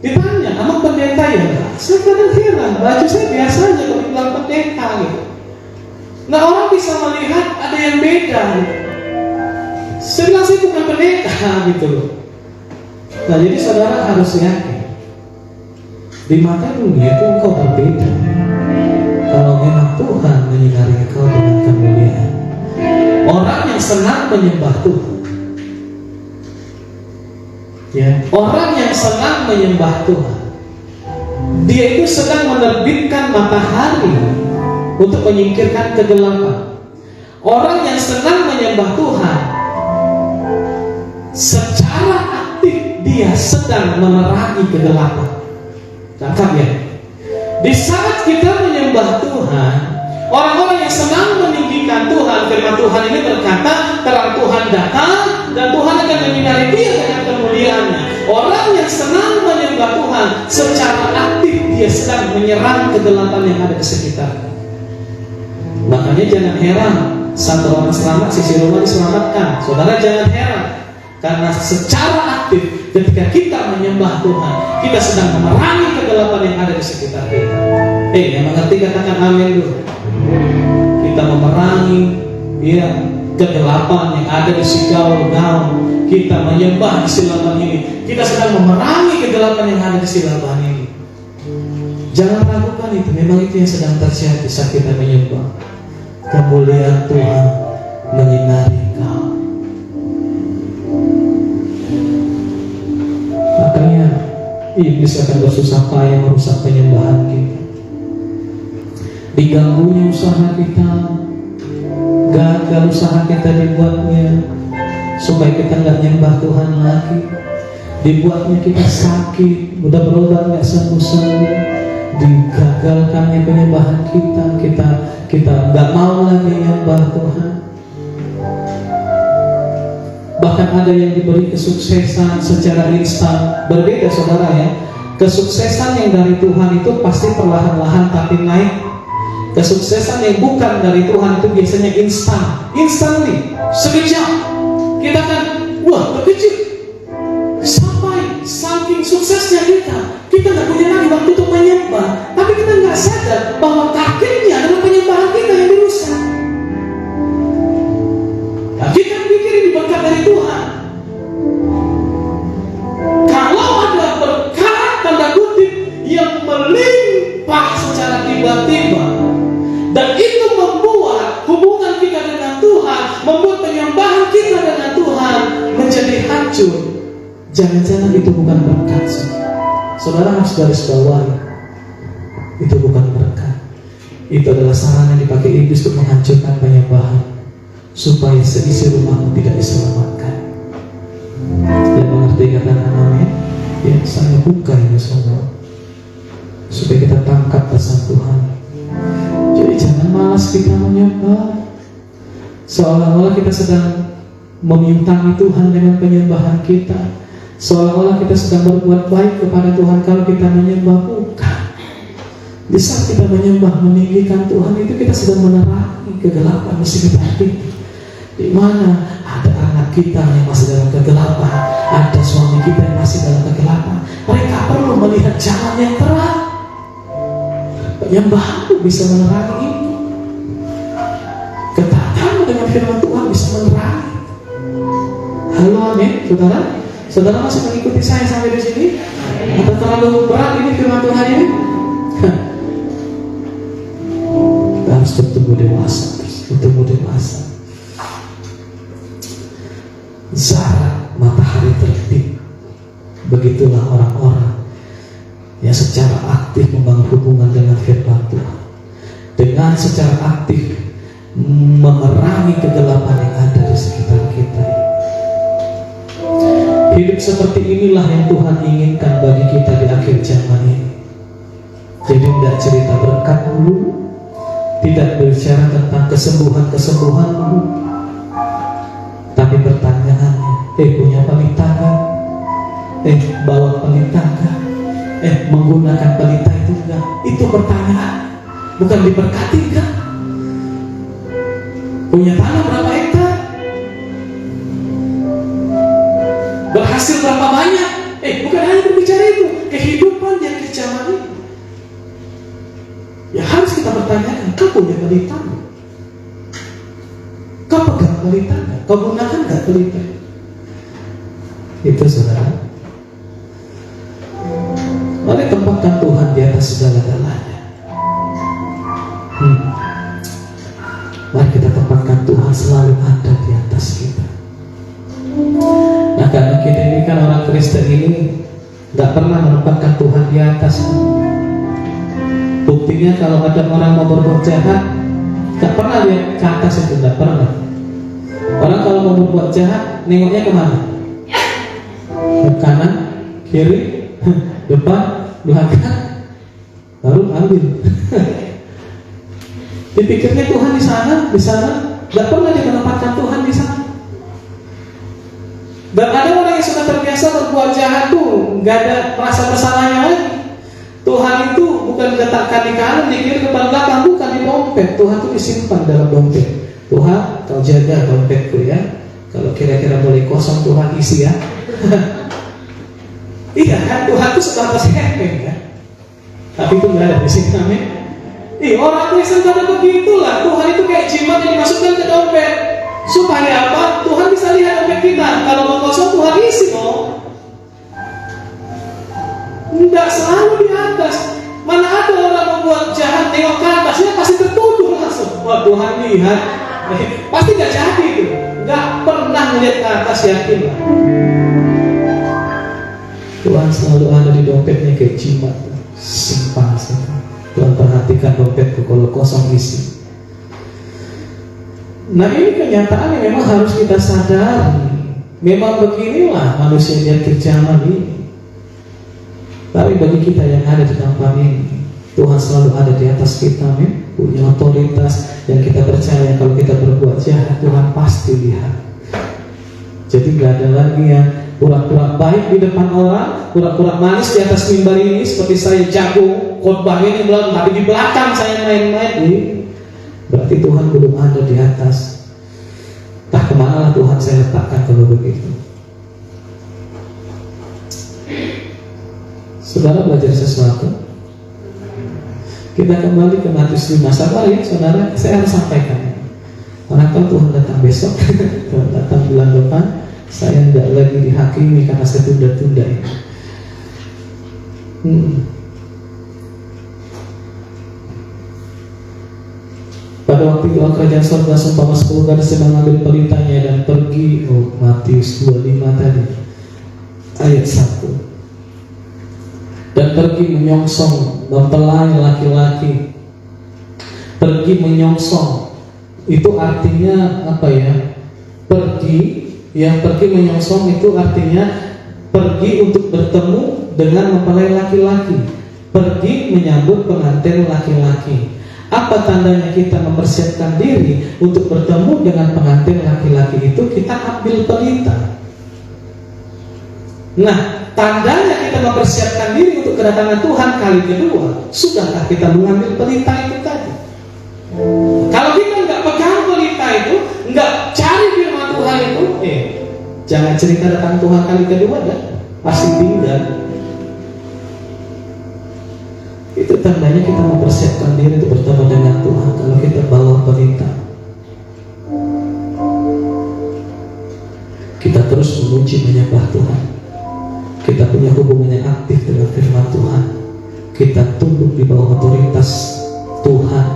Ditanya, nama pendeta ya enggak. Saya kadang heran, baju saya biasa aja kalau bilang pendeta gitu. Nah orang bisa melihat ada yang beda gitu. Saya bilang saya bukan pendeta gitu loh. Nah jadi saudara harus yakin di mata dunia itu engkau berbeda. Kalau memang Tuhan menyinari engkau dengan kemuliaan. Orang yang senang menyembah Tuhan, ya, orang yang senang menyembah Tuhan, dia itu sedang menerbitkan matahari untuk menyingkirkan kegelapan. Orang yang senang menyembah Tuhan, secara aktif dia sedang menerangi kegelapan. Tangkap ya. Di saat kita menyembah Tuhan, orang-orang yang senang meninggikan Tuhan, firman Tuhan ini berkata, terang Tuhan datang dan Tuhan akan menyinari dia dengan kemuliaannya. Orang yang senang menyembah Tuhan, secara aktif dia sedang menyerang kegelapan yang ada di sekitarnya. Makanya jangan heran, satu orang selamat, sisi rumah diselamatkan. Saudara jangan heran, karena secara aktif ketika kita menyembah Tuhan, kita sedang memerangi kegelapan yang ada di sekitar kita. Yang mengerti katakan amin dulu. Kita memerangi kegelapan yang ada di si gaul-gaul. Kita menyembah di silaban ini. Kita sedang memerangi kegelapan yang ada di silaban ini. Jangan ragukan itu. Memang itu yang sedang terjadi saat kita menyembah. Kemuliaan Tuhan menyinari kau. Makanya iblis akan bersusah payah merusak penyembahan kita. Diganggunya usaha kita, gagal usaha kita dibuatnya supaya kita nggak nyembah Tuhan lagi. Dibuatnya kita sakit, udah berobat nggak sembuh-sembuh. Digagalkannya penyembahan kita nggak mau lagi nyembah Tuhan. Bahkan ada yang diberi kesuksesan secara instan. Berbeda saudara ya. Kesuksesan yang dari Tuhan itu pasti perlahan-lahan tapi naik. Kesuksesan yang bukan dari Tuhan itu biasanya instantly, sekejap. Kita kan, wah terkejut. Sampai saking suksesnya kita nggak punya lagi waktu untuk menyembah. Tapi kita nggak sadar bahwa akhirnya adalah penyembahan kita yang dirusak. Nah, kita pikir ini berkat dari Tuhan. Kalau ada berkat tanda kutip yang melimpah secara tiba-tiba, dan itu membuat hubungan kita dengan Tuhan, membuat penyembahan kita dengan Tuhan menjadi hancur, jangan-jangan itu bukan berkat. Saudara harus garis bawahi, itu bukan berkat. Itu adalah sarana yang dipakai iblis untuk menghancurkan penyembahan, supaya seisi rumahmu tidak diselamatkan. Yang mengerti katakan amin. Ya, saya buka ini semua supaya kita tangkap pesan Tuhan. Jadi jangan malas kita menyembah, seolah-olah kita sedang memintangi Tuhan dengan penyembahan kita, seolah-olah kita sedang berbuat baik kepada Tuhan kalau kita menyembah. Bukan. Di saat kita menyembah, meninggikan Tuhan, itu kita sedang menerangi kegelapan di sekitar kita. Di mana ada anak kita yang masih dalam kegelapan, ada suami kita yang masih dalam kegelapan, mereka perlu melihat jalan yang terang. Penyembahanmu bisa menerangi itu. Ketaatanmu dengan firman Tuhan bisa menerangi. Halo amin, saudara. Saudara masih mengikuti saya sampai di sini? Atau terlalu berat ini firman Tuhan ini? Kita harus bertumbuh dewasa, bertumbuh dewasa. Saat matahari terbit, begitulah orang-orang yang secara aktif membangun hubungan dengan firman Tuhan, dengan secara aktif memerangi kegelapan yang ada di sekitar kita. Hidup seperti inilah yang Tuhan inginkan bagi kita di akhir zaman ini. Jadi tidak cerita berkat dulu, tidak berbicara tentang kesembuhan dulu, tapi pertanyaannya, punya pelita kan? Bawa pelita kan? Menggunakan pelita itu enggak? Itu pertanyaan, bukan diberkati kan? Punya tanah berapa hektar? Berhasil berapa banyak? Bukan hanya berbicara itu, kehidupan yang kecaman ini, ya harus kita bertanyakan, kau punya pelita? Kau pegang pelita? Kau gunakan nggak pelita? Itu saudara. Mari tempatkan Tuhan di atas segala-galanya. Mari kita tempatkan Tuhan selalu ada di atas kita. Nah, karena kita ini kan orang Kristen ini gak pernah menempatkan Tuhan di atas. Buktinya kalau ada orang mau berbuat jahat, gak pernah lihat ke atas itu, gak pernah. Orang kalau mau berbuat jahat, nengoknya kemana? Ke kanan, kiri, depan, belakang, baru ambil. Dipikirnya Tuhan di sana, gak pernah dia menempatkan Tuhan di sana. Dan ada orang yang sudah terbiasa berbuat jahat tuh, gak ada rasa bersalahnya lagi. Tuhan itu bukan diletakkan di kanan, di kiri, depan, belakang, bukan di dompet. Tuhan itu disimpan dalam dompet. Tuhan, kau jaga dompetku ya. Kalau kira-kira boleh kosong, Tuhan isi ya. Iya kan, Tuhan itu sebatas hepeng ya. Tapi itu gak ada di sini, amin. Orang Kristen pada begitulah. Tuhan itu kayak jimat yang dimasukkan ke dompet. Supaya apa? Tuhan bisa lihat dompet kita. Kalau mau kosong, Tuhan isi dong. Tidak selalu di atas. Mana ada orang membuat jahat tengok ke atas, dia pasti tertuduh langsung. Wah, Tuhan lihat. Pasti gak jadi itu. Gak pernah melihat ke atas, yakinlah. Tuhan selalu ada di dompetnya kayak jimat. Simpan. Tuhan perhatikan dompetku, kalau kosong isi. Nah, ini kenyataan yang memang harus kita sadari. Memang beginilah manusia yang kejaman ini. Tapi bagi kita yang ada di tempat ini, Tuhan selalu ada di atas kita, punya otoritas. Dan kita percaya kalau kita berbuat jahat, Tuhan pasti lihat. Jadi gak ada lagi yang pura-pura baik di depan orang, pura-pura manis di atas mimbar ini, seperti saya jago khotbah ini, tapi di belakang saya main-main. Berarti Tuhan belum ada di atas. Entah kemana lah Tuhan saya letakkan kalau begitu. Saudara belajar sesuatu. Kita kembali ke Matius 5. Sabar ya saudara, saya harus sampaikan. Manakala Tuhan datang besok, Tuhan datang bulan depan, saya tidak lagi dihakimi karena saya tunda-tunda ini. Pada waktu itu kerajaan surga seumpama 10 gadis yang mengambil pelitanya dan pergi. Matius 25 tadi ayat 1. Dan pergi menyongsong mempelai laki-laki. Pergi menyongsong itu artinya apa ya? Pergi menyongsong itu artinya pergi untuk bertemu dengan mempelai laki-laki. Pergi menyambut pengantin laki-laki. Apa tandanya kita mempersiapkan diri untuk bertemu dengan pengantin laki-laki itu? Kita ambil pelita. Nah, tandanya kita mempersiapkan diri untuk kedatangan Tuhan kali kedua, sudahkah kita mengambil pelita itu tadi? Kalau kita nggak pegang pelita itu, nggak cari firman Tuhan itu, jangan cerita datang Tuhan kali kedua, dah pasti tinggal. Itu tandanya kita mempersiapkan diri untuk bertemu dengan Tuhan. Kalau kita bawa pelita, kita terus memuji menyembah Tuhan. Kita punya hubungan yang aktif dengan firman Tuhan. Kita tunduk di bawah otoritas Tuhan.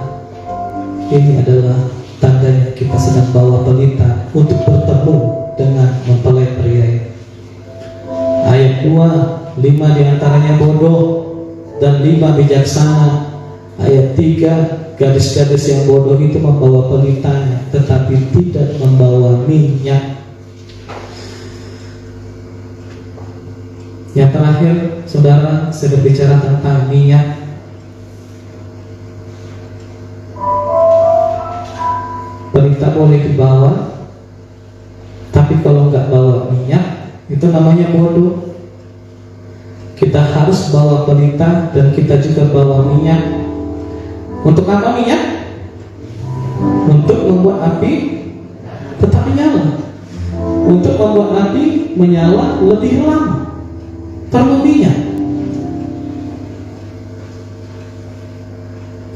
Ini adalah tandanya kita sedang bawa pelita untuk bertemu dengan mempelai pria ini. Ayat 2, 5 diantaranya bodoh dan 5 bijaksana. Ayat 3, gadis-gadis yang bodoh itu membawa pelitanya tetapi tidak membawa minyak. Yang terakhir, saudara, saya berbicara tentang minyak. Pelita boleh dibawa, tapi kalau nggak bawa minyak, itu namanya bodoh. Kita harus bawa pelita dan kita juga bawa minyak. Untuk apa minyak? Untuk membuat api tetap menyala. Untuk membuat api menyala lebih lama. Perlu minyak.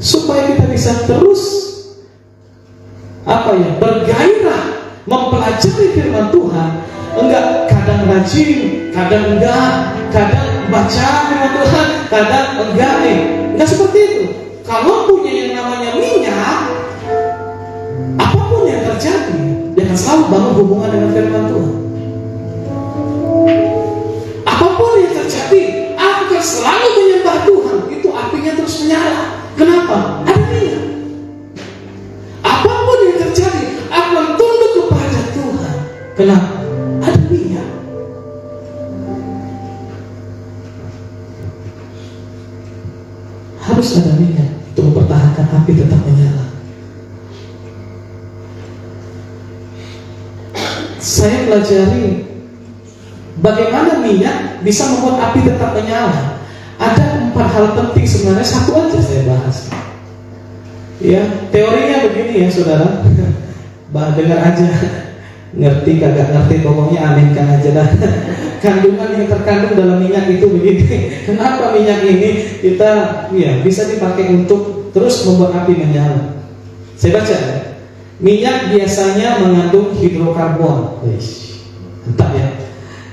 supaya kita bisa terus bergairah mempelajari firman Tuhan. Enggak, kadang rajin, kadang enggak, kadang baca firman Tuhan, kadang enggak enggak seperti itu. Kalau punya yang namanya minyak, apapun yang terjadi, dia akan selalu bangun hubungan dengan firman Tuhan. Apapun yang terjadi, aku akan selalu menyembah Tuhan. Itu apinya terus menyala. Kenapa? Ada minyak. Apapun yang terjadi, aku akan tunduk kepada Tuhan. Kenapa? Ada minyak. Harus ada minyak untuk mempertahankan api tetap menyala. Saya pelajari bagaimana minyak bisa membuat api tetap menyala. Ada 4 hal penting sebenarnya, satu aja saya bahas. Ya, teorinya begini ya saudara. Dengar aja, ngerti kagak ngerti, pokoknya aminkan aja dah. Kandungan yang terkandung dalam minyak itu begini. Kenapa minyak ini kita bisa dipakai untuk terus membuat api menyala? Saya baca ya. Minyak biasanya mengandung hidrokarbon, entah ya,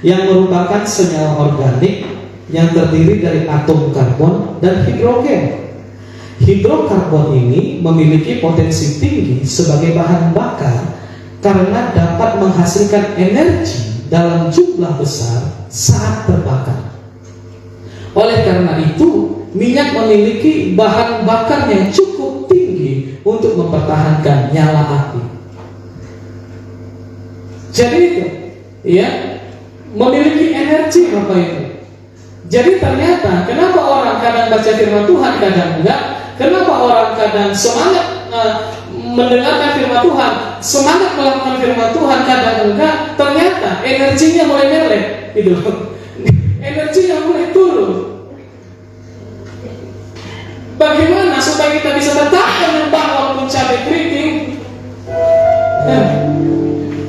yang merupakan senyawa organik yang terdiri dari atom karbon dan hidrogen. Hidrokarbon ini memiliki potensi tinggi sebagai bahan bakar karena dapat menghasilkan energi dalam jumlah besar saat terbakar. Oleh karena itu, minyak memiliki bahan bakar yang cukup tinggi untuk mempertahankan nyala api. Jadi itu, memiliki energi apa itu? Jadi ternyata kenapa orang kadang baca firman Tuhan, kadang enggak? Kenapa orang kadang semangat mendengarkan firman Tuhan, semangat melakukan firman Tuhan, kadang enggak? Ternyata energinya mulai melek, gitu. Energinya mulai turun. Bagaimana supaya kita bisa tetap menyembah walaupun cabai keriting?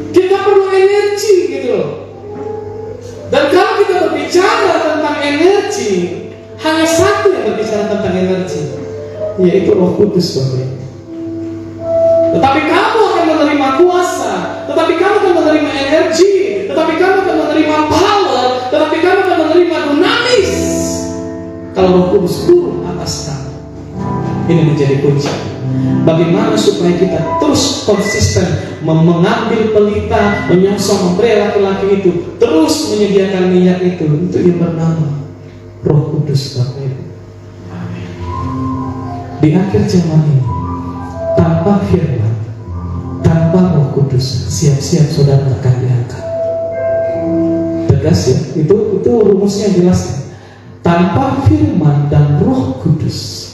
Kita perlu energi, gitu loh. Dan kalau kita berbicara tentang energi, hanya satu yang berbicara tentang energi, yaitu Roh Kudus, Bapak. Tetapi kamu akan menerima kuasa, tetapi kamu akan menerima energi, tetapi kamu akan menerima power, tetapi kamu akan menerima dunamis kalau Roh Kudus turun atas kamu. Ini menjadi kunci. Bagaimana supaya kita terus konsisten mengambil pelita, menyongsong mempelai laki-laki itu, terus menyediakan minyak itu yang bernama Roh Kudus, Bapak Ibu. Di akhir zaman ini, tanpa firman, tanpa Roh Kudus, siap-siap saudara akan diangkat. Tegas ya, itu rumusnya jelas. Tanpa firman dan Roh Kudus,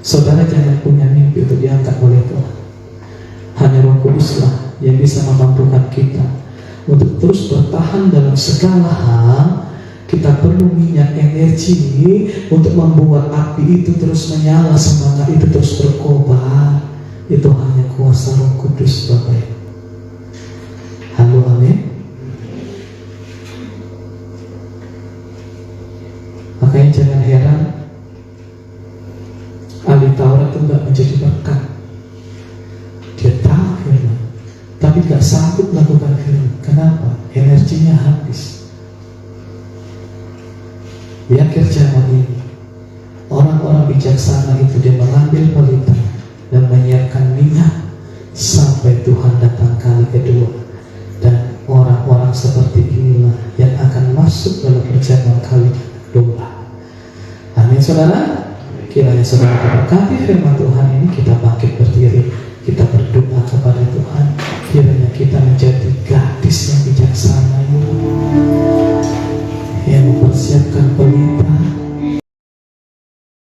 saudara jangan punya mimpi untuk diangkat oleh Tuhan. Hanya Roh Kuduslah yang bisa memampukan kita untuk terus bertahan dalam segala hal. Kita perlu minyak energi untuk membuat api itu terus menyala, semangat itu terus berkobar. Itu hanya kuasa Roh Kudus, Bapak. Halo, amin. Makanya jangan heran ahli Taurat itu gak menjadi berkat. Dia tahu firman, tapi gak sanggup melakukan firman. Kenapa? Energinya habis. Di akhir zaman ini, orang-orang bijaksana itu dia mengambil pelita dan menyiapkan minyak sampai Tuhan datang kali kedua. Dan orang-orang seperti inilah yang akan masuk dalam perjamuan kali domba. Amin, saudara. Kiranya saudara berkati firman Tuhan ini, kita bangkit berdiri.